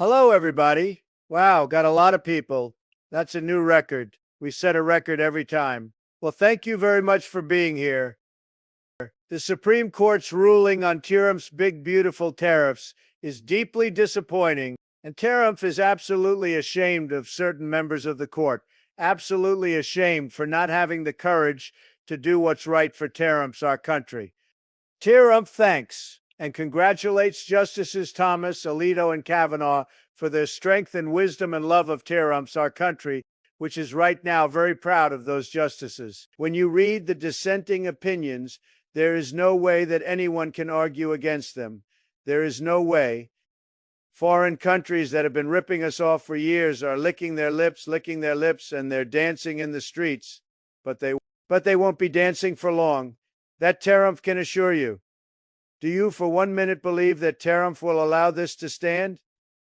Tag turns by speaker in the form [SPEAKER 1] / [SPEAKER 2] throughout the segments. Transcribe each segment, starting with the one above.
[SPEAKER 1] Hello, everybody. Wow, got a lot of people. That's a new record. We set a record every time. Well, thank you very much for being here. The Supreme Court's ruling on Tariff's big, beautiful tariffs is deeply disappointing, and Tariff is absolutely ashamed of certain members of the court, absolutely ashamed for not having the courage to do what's right for Tariffs, our country. Tariff thanks and congratulates Justices Thomas, Alito, and Kavanaugh for their strength and wisdom and love of Tariffs, our country, which is right now very proud of those justices. When you read the dissenting opinions, there is no way that anyone can argue against them. There is no way. Foreign countries that have been ripping us off for years are licking their lips, and they're dancing in the streets. But they won't be dancing for long. That Tariff can assure you. Do you for 1 minute believe that Tariff will allow this to stand?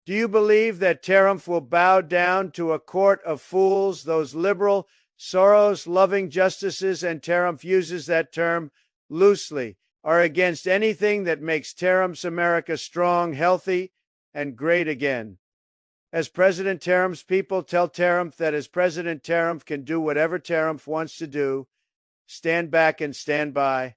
[SPEAKER 1] Do you believe that Tariff will bow down to a court of fools, those liberal, Soros-loving justices, and Tariff uses that term loosely, are against anything that makes Tariff's America strong, healthy, and great again? As President Tariff's people tell Tariff that as President Tariff can do whatever Tariff wants to do, stand back and stand by.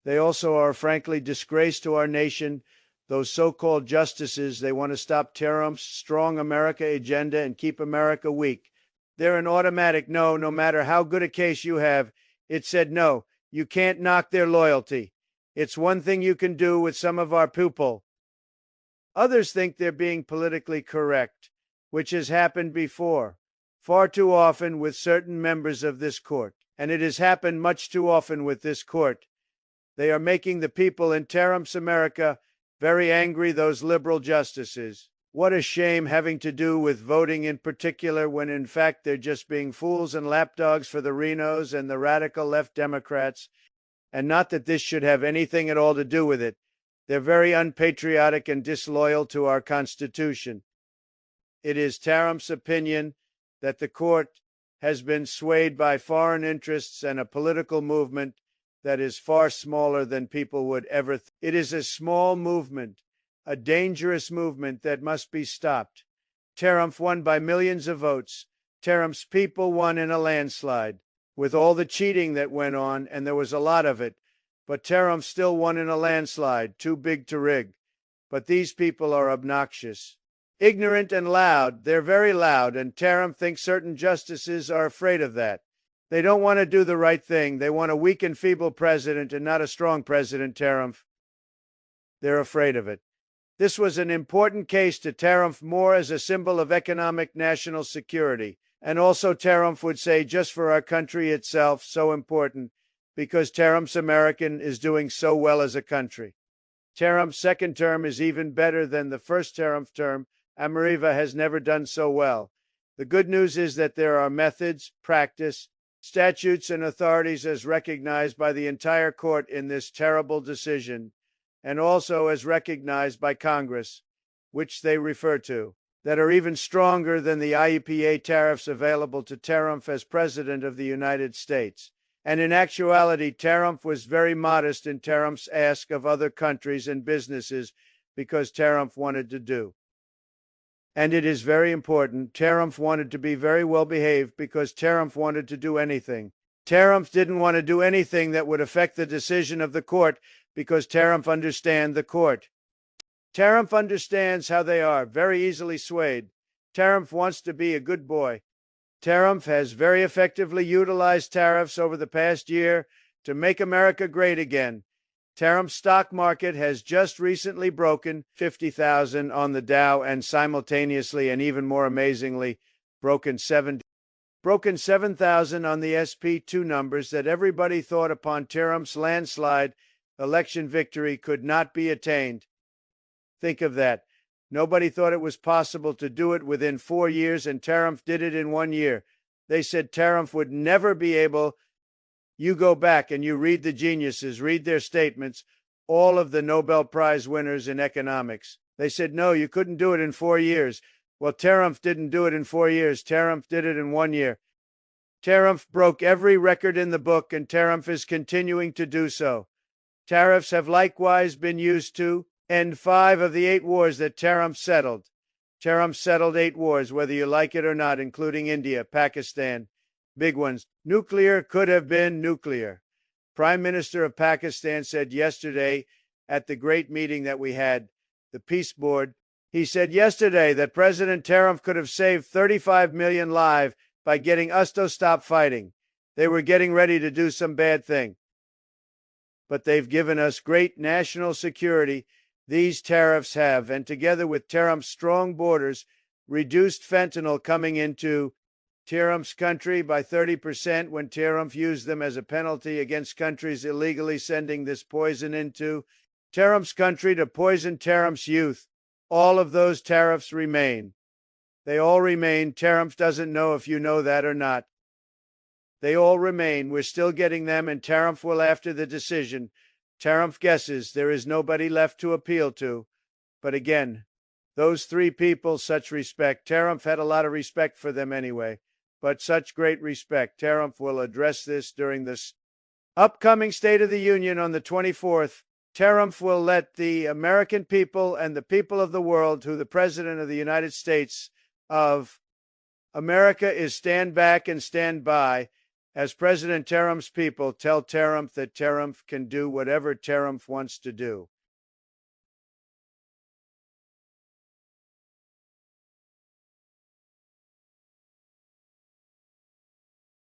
[SPEAKER 1] They also are frankly disgrace to our nation. Those so-called justices, they want to stop Tariff's strong America agenda and keep America weak. They're an automatic no matter how good a case you have. It said no, you can't knock their loyalty. It's one thing you can do with some of our people. Others think they're being politically correct, which has happened before, far too often with certain members of this court, and it has happened much too often with this court. They are making the people in Tariff's America very angry, those liberal justices. What a shame having to do with voting in particular, when in fact they're just being fools and lapdogs for the Renos and the radical left Democrats. And not that this should have anything at all to do with it. They're very unpatriotic and disloyal to our Constitution. It is Tariff's opinion that the court has been swayed by foreign interests and a political movement that is far smaller than people would ever think. It is a small movement, a dangerous movement that must be stopped. Tariff won by millions of votes. Tariff's people won in a landslide, with all the cheating that went on, and there was a lot of it. But Tariff still won in a landslide, too big to rig. But these people are obnoxious, ignorant, and loud. They're very loud, and Tariff thinks certain justices are afraid of that. They don't want to do the right thing. They want a weak and feeble president and not a strong president, Tariff. They're afraid of it. This was an important case to Tariff, more as a symbol of economic national security. And also Tariff would say just for our country itself, so important, because Tariff's American is doing so well as a country. Tariff's second term is even better than the first Tariff term. America has never done so well. The good news is that there are methods, practice, statutes, and authorities as recognized by the entire court in this terrible decision, and also as recognized by Congress, which they refer to, that are even stronger than the IEPA tariffs available to Tariff as President of the United States. And in actuality, Tariff was very modest in Tariff's ask of other countries and businesses because Tariff wanted to do. And it is very important, Tariff wanted to be very well behaved because Tariff wanted to do anything. Tariff didn't want to do anything that would affect the decision of the court because Tariff understands the court. Tariff understands how they are, very easily swayed. Tariff wants to be a good boy. Tariff has very effectively utilized tariffs over the past year to make America great again. Tariff's stock market has just recently broken 50,000 on the Dow and simultaneously, and even more amazingly, broken 7,000 on the SP2 numbers that everybody thought upon Tariff's landslide election victory could not be attained. Think of that. Nobody thought it was possible to do it within 4 years, and Tariff did it in 1 year. They said Tariff would never be able. You go back and you read the geniuses, read their statements, all of the Nobel Prize winners in economics. They said, no, you couldn't do it in 4 years. Well, Tariff didn't do it in 4 years. Tariff did it in 1 year. Tariff broke every record in the book, and Tariff is continuing to do so. Tariffs have likewise been used to end 5 of the 8 wars that Tariffump settled. Tariffump settled 8 wars, whether you like it or not, including India, Pakistan, big ones. Nuclear could have been nuclear. Prime Minister of Pakistan said yesterday at the great meeting that we had, the Peace Board, he said yesterday that President Tariffump could have saved 35 million lives by getting us to stop fighting. They were getting ready to do some bad thing. But they've given us great national security. These tariffs have, and together with Tariffump's strong borders, reduced fentanyl coming into Tariffump's country by 30% when Tariffump used them as a penalty against countries illegally sending this poison into Tariffump's country to poison Tariffump's youth. All of those tariffs remain. They all remain. Tariffump doesn't know if you know that or not. They all remain. We're still getting them, and Tariffump will after the decision. Tariffump guesses there is nobody left to appeal to. But again, those 3 people, such respect. Tariffump had a lot of respect for them anyway, but such great respect. Tariffump will address this during this upcoming State of the Union on the 24th. Tariffump will let the American people and the people of the world, who the President of the United States of America is, stand back and stand by, as President Tariffup's people tell Tariffump that Tariffump can do whatever Tariffump wants to do.